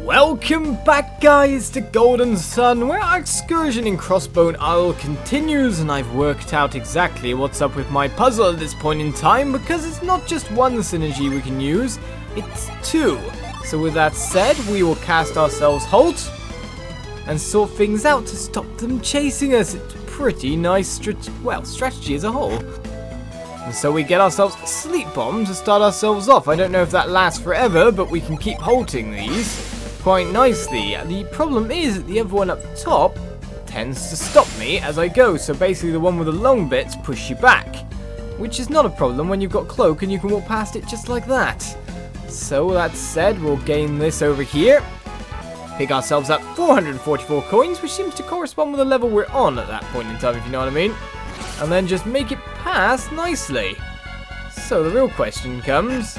Welcome back, guys, to Golden Sun, where our excursion in Crossbone Isle continues, and I've worked out exactly what's up with my puzzle at this point in time, because it's not just one synergy we can use, it's two. So with that said, we will cast ourselves Halt and sort things out to stop them chasing us. It's pretty nice strategy as a whole. And so we get ourselves a Sleep Bomb to start ourselves off. I don't know if that lasts forever, but we can keep halting these quite nicely. The problem is that the other one up top tends to stop me as I go, so basically the one with the long bits push you back, which is not a problem when you've got Cloak and you can walk past it just like that. So that said, we'll gain this over here, pick ourselves up 444 coins, which seems to correspond with the level we're on at that point in time, if you know what I mean, and then just make it pass nicely. So the real question comes,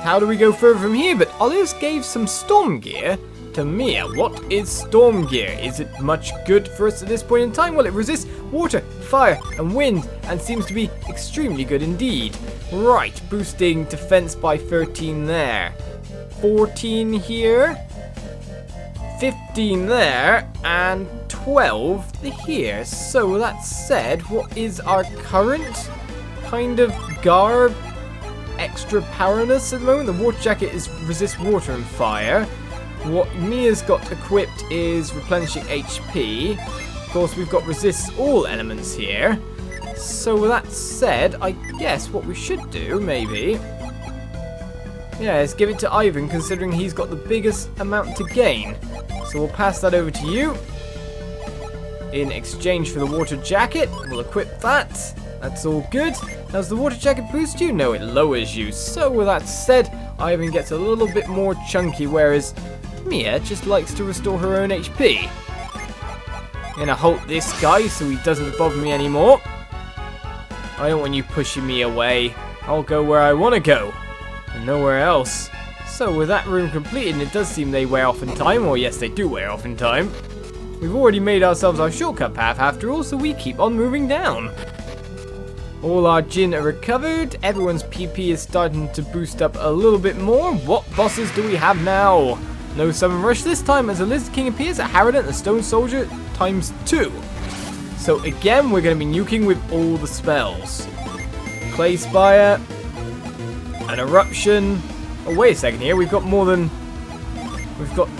how do we go further from here? But Oliz gave some storm gear to Mia. What is storm gear? Is it much good for us at this point in time? Well, it resists water, fire, and wind, and seems to be extremely good indeed. Right, boosting defense by 13 there. 14 here. 15 there. And 12 here. So that said, what is our current kind of garb? Extra powerness at the moment. The water jacket is resist water and fire. What Mia's got equipped is replenishing HP. Of course, we've got resist all elements here. So with that said, I guess what we should do, maybe, yeah, is give it to Ivan, considering he's got the biggest amount to gain. So we'll pass that over to you. In exchange for the water jacket, we'll equip that. That's all good. Does the water jacket boost you? No, it lowers you. So with that said, Ivan gets a little bit more chunky, whereas Mia just likes to restore her own HP. I'm gonna halt this guy so he doesn't bother me anymore. I don't want you pushing me away. I'll go where I want to go, and nowhere else. So with that room completed, and it does seem they wear off in time, or yes, they do wear off in time. We've already made ourselves our shortcut path after all, so we keep on moving down. All our Djinn are recovered. Everyone's PP is starting to boost up a little bit more. What bosses do we have now? No Summon Rush this time, as a Lizard King appears at Harridan, the Stone Soldier ×2. So again, we're going to be nuking with all the spells. Clay Spire, an Eruption. Oh, wait a second here. We've got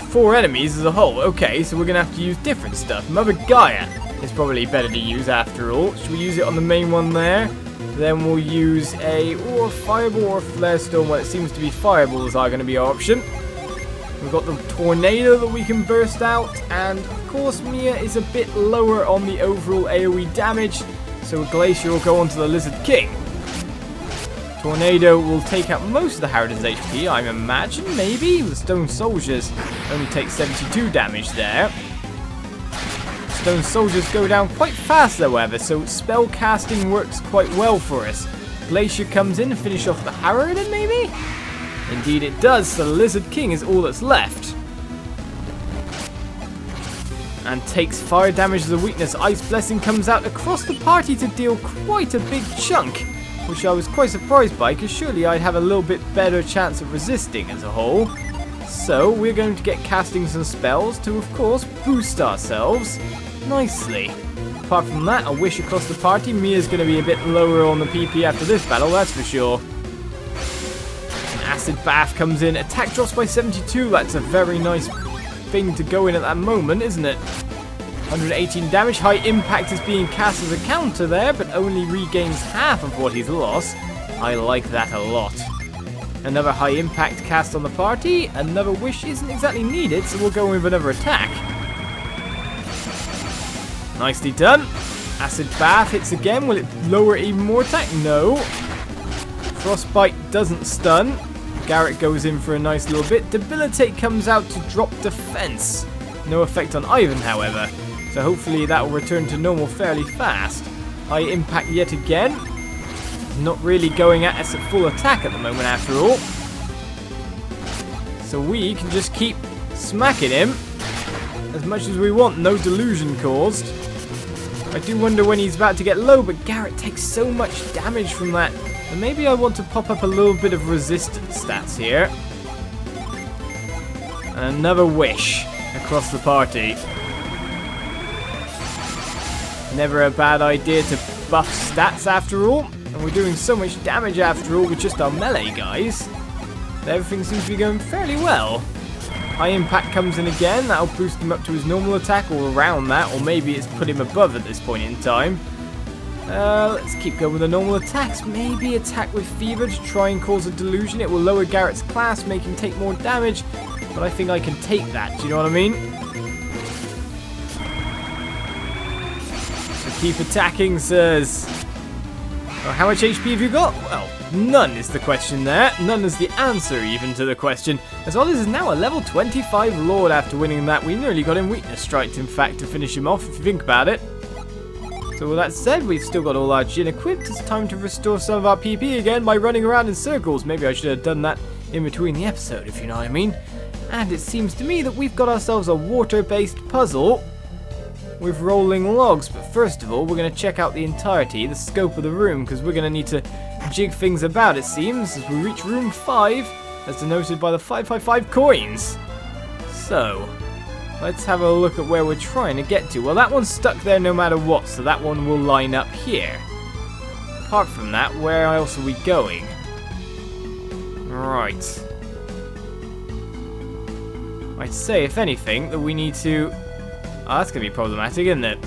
4 enemies as a whole. Okay, so we're going to have to use different stuff. Mother Gaia is probably better to use after all. Should we use it on the main one there? Then we'll use a Fireball or a Flare Storm. Well, it seems to be Fireballs are going to be our option. We've got the Tornado that we can burst out. And, of course, Mia is a bit lower on the overall AoE damage. So Glacier will go on to the Lizard King. Tornado will take out most of the Harridan's HP, I imagine, maybe? The Stone Soldiers only take 72 damage there. Stone Soldiers go down quite fast, however, so spell casting works quite well for us. Glacier comes in to finish off the Harridan, maybe? Indeed it does, so the Lizard King is all that's left. And takes fire damage as a weakness. Ice Blessing comes out across the party to deal quite a big chunk, which I was quite surprised by, because surely I'd have a little bit better chance of resisting as a whole. So we're going to get casting some spells to, of course, boost ourselves nicely. Apart from that, a wish across the party. Mia's going to be a bit lower on the PP after this battle, that's for sure. An Acid Bath comes in. Attack drops by 72. That's a very nice thing to go in at that moment, isn't it? 118 damage. High Impact is being cast as a counter there, but only regains half of what he's lost. I like that a lot. Another High Impact cast on the party. Another wish isn't exactly needed, so we'll go with another attack. Nicely done. Acid Bath hits again. Will it lower even more attack? No. Frostbite doesn't stun. Garrett goes in for a nice little bit. Debilitate comes out to drop defense. No effect on Ivan, however. So hopefully that will return to normal fairly fast. High Impact yet again. Not really going at us at full attack at the moment after all. So we can just keep smacking him as much as we want. No delusion caused. I do wonder when he's about to get low, but Garrett takes so much damage from that. And maybe I want to pop up a little bit of resistance stats here. And another wish across the party. Never a bad idea to buff stats after all. And we're doing so much damage after all with just our melee guys. Everything seems to be going fairly well. High impact comes in again. That'll boost him up to his normal attack or around that. Or maybe it's put him above at this point in time. Let's keep going with the normal attacks. Maybe attack with fever to try and cause a delusion. It will lower Garrett's class, make him take more damage. But I think I can take that. Do you know what I mean? So keep attacking, sirs. Well, how much HP have you got? Well, none is the question there. None is the answer even to the question. As Olis is now a level 25 Lord after winning that. We nearly got him weakness striked, in fact, to finish him off, if you think about it. So with that said, we've still got all our Djinn equipped. It's time to restore some of our PP again by running around in circles. Maybe I should have done that in between the episode, if you know what I mean. And it seems to me that we've got ourselves a water-based puzzle with rolling logs. But first of all, we're going to check out the entirety, the scope of the room, because we're going to need to jig things about, it seems, as we reach room 5, as denoted by the 555 coins. So, let's have a look at where we're trying to get to. Well, that one's stuck there no matter what, so that one will line up here. Apart from that, where else are we going? Right. I'd say, if anything, that we need to... Oh, that's going to be problematic, isn't it?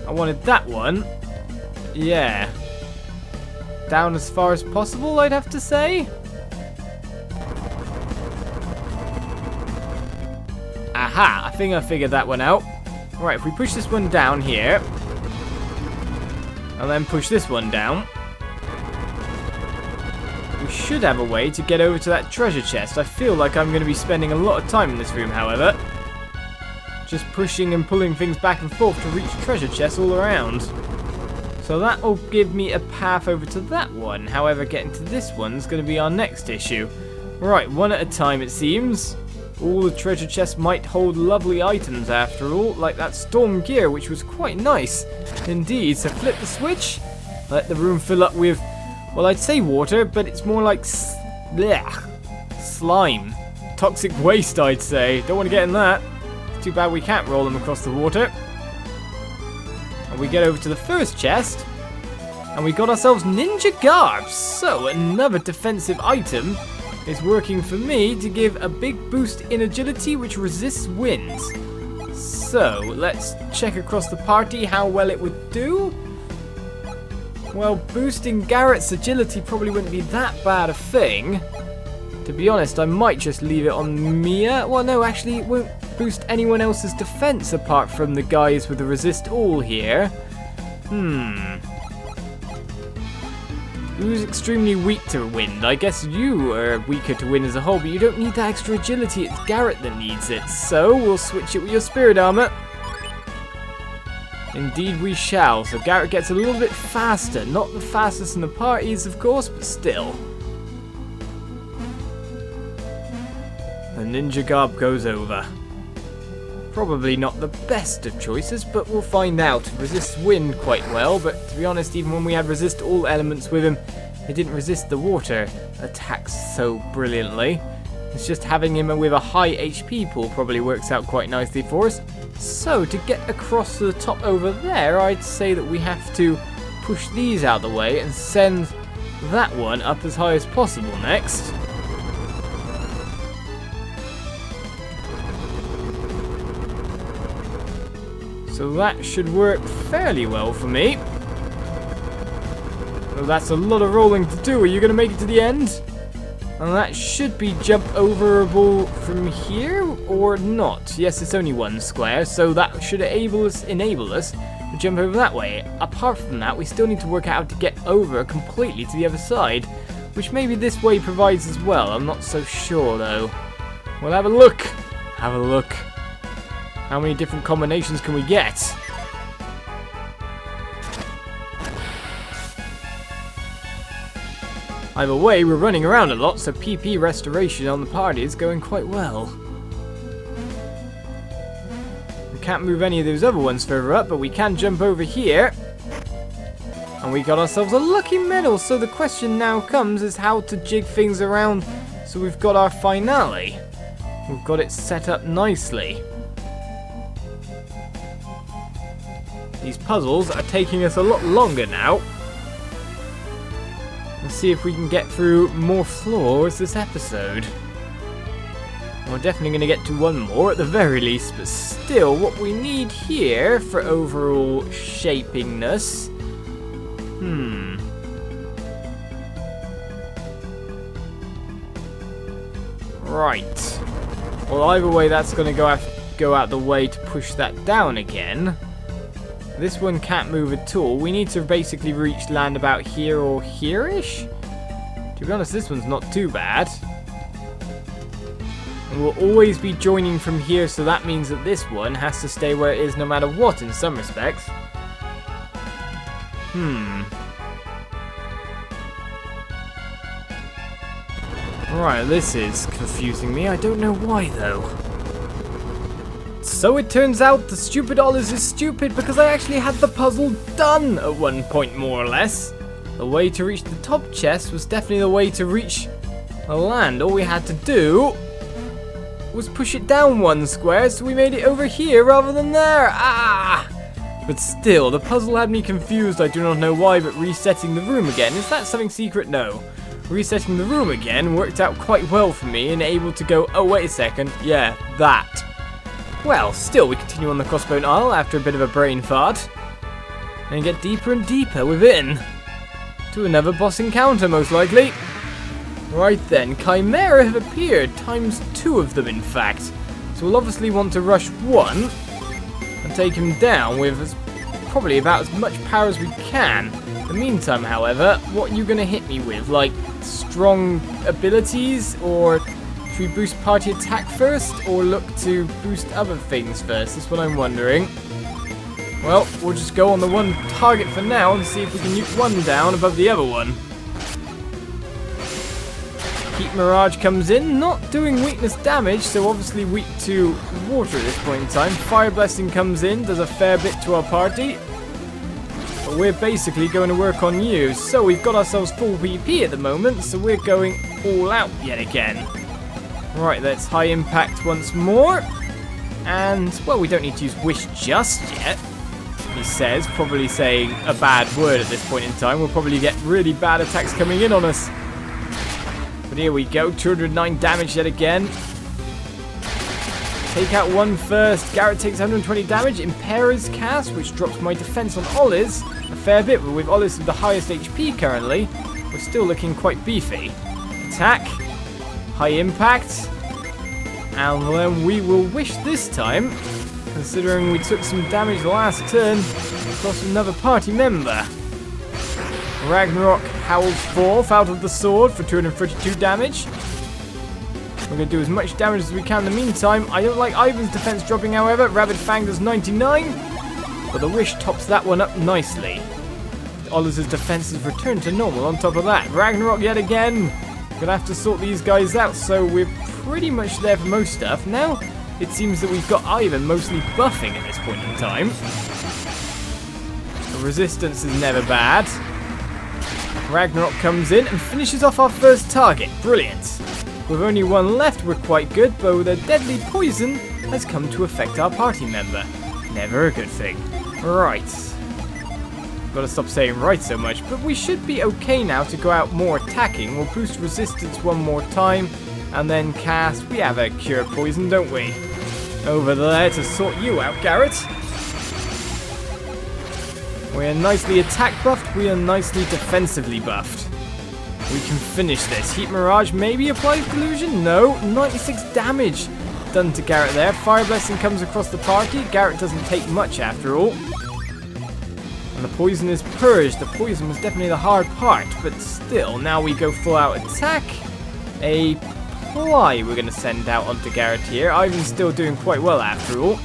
I wanted that one. Yeah. Down as far as possible, I'd have to say. Aha! I think I figured that one out. Right, if we push this one down here, and then push this one down, we should have a way to get over to that treasure chest. I feel like I'm going to be spending a lot of time in this room, however. Just pushing and pulling things back and forth to reach treasure chests all around. So that will give me a path over to that one. However, getting to this one's going to be our next issue. Right, one at a time it seems. All the treasure chests might hold lovely items after all, like that storm gear, which was quite nice indeed. So flip the switch, let the room fill up with, well, I'd say water, but it's more like slime. Toxic waste, I'd say. Don't want to get in that. Too bad we can't roll them across the water. And we get over to the first chest, and we got ourselves ninja garbs. So another defensive item is working for me to give a big boost in agility which resists winds. So let's check across the party how well it would do. Well, boosting Garrett's agility probably wouldn't be that bad a thing. To be honest, I might just leave it on Mia. Well, no, actually, it won't boost anyone else's defense apart from the guys with the resist all here. Who's extremely weak to wind? I guess you are weaker to wind as a whole, but you don't need that extra agility. It's Garrett that needs it. So we'll switch it with your spirit armor. Indeed we shall. So Garrett gets a little bit faster. Not the fastest in the parties, of course, but still. The ninja garb goes over. Probably not the best of choices, but we'll find out. Resists wind quite well, but to be honest, even when we had resist all elements with him, it didn't resist the water attacks so brilliantly. It's just having him with a high HP pool probably works out quite nicely for us. So to get across to the top over there, I'd say that we have to push these out of the way and send that one up as high as possible next. So that should work fairly well for me. Well, that's a lot of rolling to do. Are you going to make it to the end? And that should be jump overable from here, or not? Yes, it's only one square, so that should enable us to jump over that way. Apart from that, we still need to work out how to get over completely to the other side, which maybe this way provides as well. I'm not so sure, though. We'll have a look. Have a look. How many different combinations can we get? Either way, we're running around a lot, so PP restoration on the party is going quite well. We can't move any of those other ones further up, but we can jump over here. And we got ourselves a lucky medal, so the question now comes is how to jig things around so we've got our finale. We've got it set up nicely. These puzzles are taking us a lot longer now. Let's see if we can get through more floors this episode. We're definitely going to get to one more at the very least, but still, what we need here for overall shapingness... Right. Well, either way, that's going to go out the way to push that down again. This one can't move at all. We need to basically reach land about here or here-ish. To be honest, this one's not too bad. And we'll always be joining from here, so that means that this one has to stay where it is no matter what in some respects. Right, this is confusing me. I don't know why, though. So it turns out the stupid Olis is stupid because I actually had the puzzle done at one point, more or less. The way to reach the top chest was definitely the way to reach the land. All we had to do was push it down one square, so we made it over here rather than there. But still, the puzzle had me confused. I do not know why, but resetting the room again. Is that something secret? No. Resetting the room again worked out quite well for me and able to go, oh, wait a second. Yeah, that. Well, still, we continue on the Crossbone Isle after a bit of a brain fart. And get deeper and deeper within. To another boss encounter, most likely. Right then, Chimera have appeared, ×2 of them in fact. So we'll obviously want to rush one and take him down with probably about as much power as we can. In the meantime, however, what are you going to hit me with? Like, strong abilities? Or should we boost party attack first? Or look to boost other things first? That's what I'm wondering. Well, we'll just go on the one target for now and see if we can nuke one down above the other one. Heat Mirage comes in, not doing weakness damage, so obviously weak to water at this point in time. Fire Blessing comes in, does a fair bit to our party. But we're basically going to work on you. So we've got ourselves full PP at the moment, so we're going all out yet again. Right, that's high impact once more. And, well, we don't need to use Wish just yet. He says, probably saying a bad word at this point in time. We'll probably get really bad attacks coming in on us. But here we go, 209 damage yet again. Take out one first. Garrett takes 120 damage. Impair is cast, which drops my defense on Olis a fair bit. But with Olis with the highest HP currently, we're still looking quite beefy. Attack. High impact. And then we will wish this time, considering we took some damage last turn, across another party member. Ragnarok howls forth out of the sword for 232 damage. We're going to do as much damage as we can in the meantime. I don't like Ivan's defense dropping, however. Rabid Fang does 99. But the Wish tops that one up nicely. Olis's defense has returned to normal on top of that. Ragnarok yet again. Going to have to sort these guys out, so we're pretty much there for most stuff. Now, it seems that we've got Ivan mostly buffing at this point in time. The resistance is never bad. Ragnarok comes in and finishes off our first target. Brilliant. With only one left, we're quite good, but the deadly poison has come to affect our party member. Never a good thing. Right. Gotta stop saying right so much, but we should be okay now to go out more attacking. We'll boost resistance one more time, and then cast. We have a cure poison, don't we? Over there to sort you out, Garrett. We are nicely attack buffed, we are nicely defensively buffed. We can finish this. Heat Mirage maybe applies Delusion? No. 96 damage done to Garrett there. Fire Blessing comes across the party. Garrett doesn't take much after all. And the poison is purged. The poison was definitely the hard part, but still, now we go full out attack. A Ply we're going to send out onto Garrett here. Ivan's still doing quite well after all,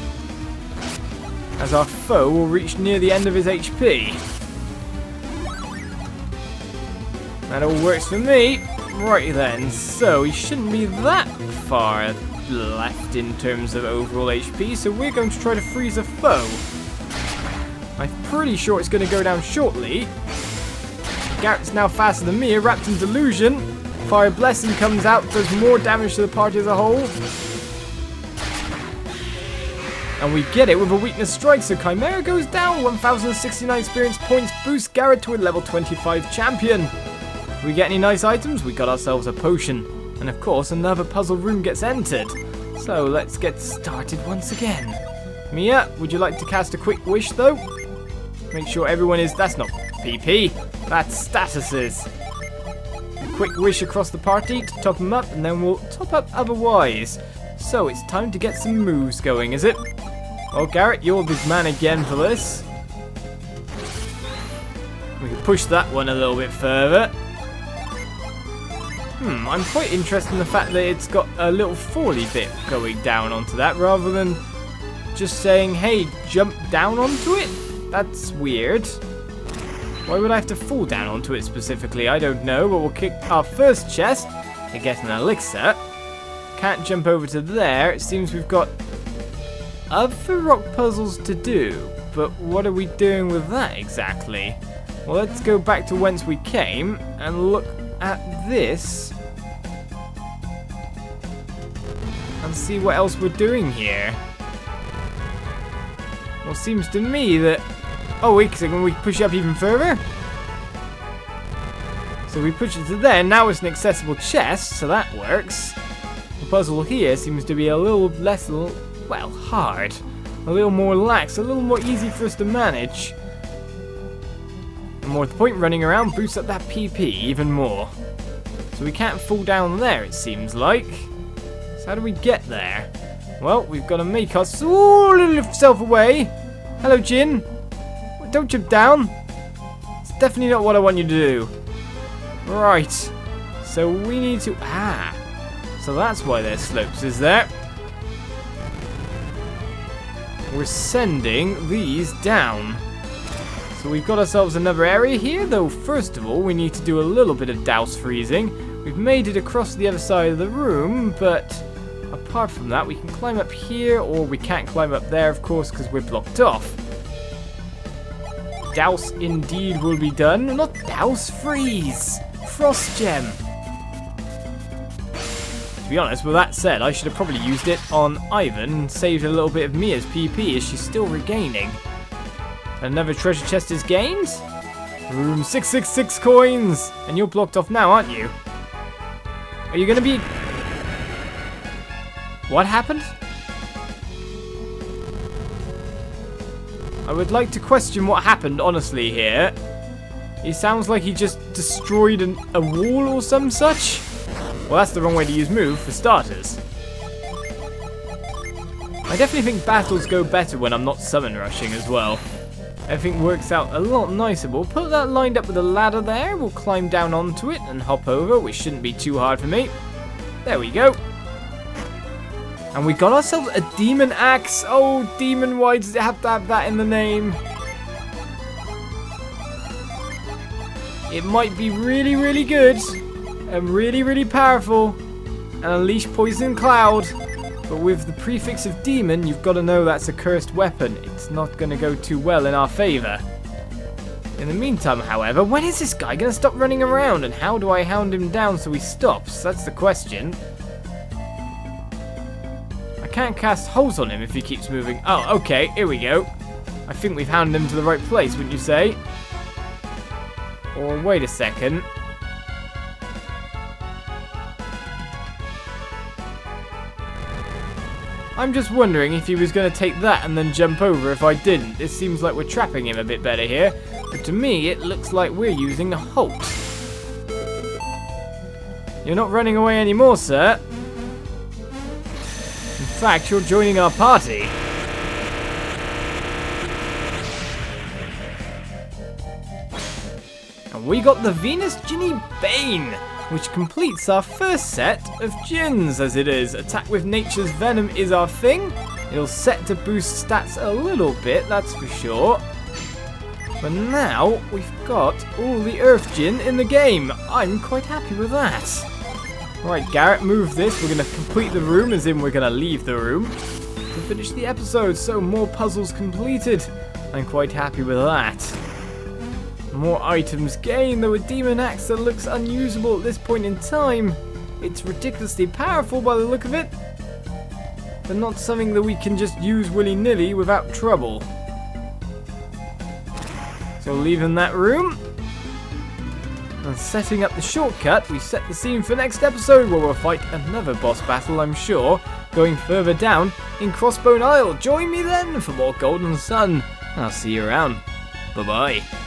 as our foe will reach near the end of his HP. That all works for me. Right then, so he shouldn't be that far left in terms of overall HP, so we're going to try to freeze a foe. I'm pretty sure it's going to go down shortly. Garrett's now faster than me, wrapped in Delusion. Fire Blessing comes out, does more damage to the party as a whole. And we get it with a weakness strike, so Chimera goes down. 1069 experience points boosts Garrett to a level 25 champion. Do we get any nice items? We got ourselves a potion. And of course, another puzzle room gets entered. So let's get started once again. Mia, would you like to cast a quick wish though? Make sure everyone is... That's not PP. That's statuses. A quick wish across the party to top them up, and then we'll top up otherwise. So it's time to get some moves going, is it? Well, Garrett, you're the man again for this. We can push that one a little bit further. I'm quite interested in the fact that it's got a little fally bit going down onto that, rather than just saying, hey, jump down onto it? That's weird. Why would I have to fall down onto it specifically? I don't know, but we'll kick our first chest to get an elixir. Can't jump over to there. It seems we've got other rock puzzles to do, but what are we doing with that exactly? Well, let's go back to whence we came and look at this and see what else we're doing here. Well, it seems to me that... Oh, wait a second, can we push it up even further? So we push it to there, now it's an accessible chest, so that works. The puzzle here seems to be a little less, well, hard. A little more lax, a little more easy for us to manage. And more to the point, running around boosts up that PP even more. So we can't fall down there, it seems like. So how do we get there? Well, we've got to make us all lift yourself away. Hello, Djinn. Don't jump down. It's definitely not what I want you to do. Right. So we need to... So that's why there's slopes, is there? We're sending these down. So we've got ourselves another area here, though first of all we need to do a little bit of douse freezing. We've made it across the other side of the room, but apart from that we can climb up here, or we can't climb up there, of course, because we're blocked off. Douse indeed will be done. Not douse, freeze! Frost gem! To be honest, with that said, I should have probably used it on Ivan and saved a little bit of Mia's PP as she's still regaining. Another treasure chest is gained. Room 666 coins! And you're blocked off now, aren't you? Are you gonna be... What happened? I would like to question what happened, honestly, here. He sounds like he just destroyed a wall or some such. Well, that's the wrong way to use move, for starters. I definitely think battles go better when I'm not summon rushing as well. Everything works out a lot nicer. We'll put that lined up with a ladder there. We'll climb down onto it and hop over, which shouldn't be too hard for me. There we go. And we got ourselves a demon axe. Oh, demon, why does it have to have that in the name? It might be really, really good and really, really powerful and unleash poison cloud. But with the prefix of demon, you've got to know that's a cursed weapon. It's not going to go too well in our favor. In the meantime, however, when is this guy going to stop running around? And how do I hound him down so he stops? That's the question. I can't cast holes on him if he keeps moving. Oh, okay, here we go. I think we've hounded him to the right place, wouldn't you say? Or wait a second. I'm just wondering if he was going to take that and then jump over if I didn't. It seems like we're trapping him a bit better here. But to me, it looks like we're using a halt. You're not running away anymore, sir. In fact, you're joining our party. And we got the Venus Djinn Bane, which completes our first set of Djinns, as it is. Attack with nature's venom is our thing. It'll set to boost stats a little bit, that's for sure. But now we've got all the Earth Djinn in the game. I'm quite happy with that. Right, Garrett, move this. We're going to complete the room, as in we're going to leave the room to finish the episode. So more puzzles completed. I'm quite happy with that. More items gained, though a demon axe that looks unusable at this point in time. It's ridiculously powerful by the look of it. but not something that we can just use willy-nilly without trouble. So leaving that room, and setting up the shortcut, we set the scene for next episode where we'll fight another boss battle, I'm sure, going further down in Crossbone Isle. Join me then for more Golden Sun. I'll see you around. Bye-bye.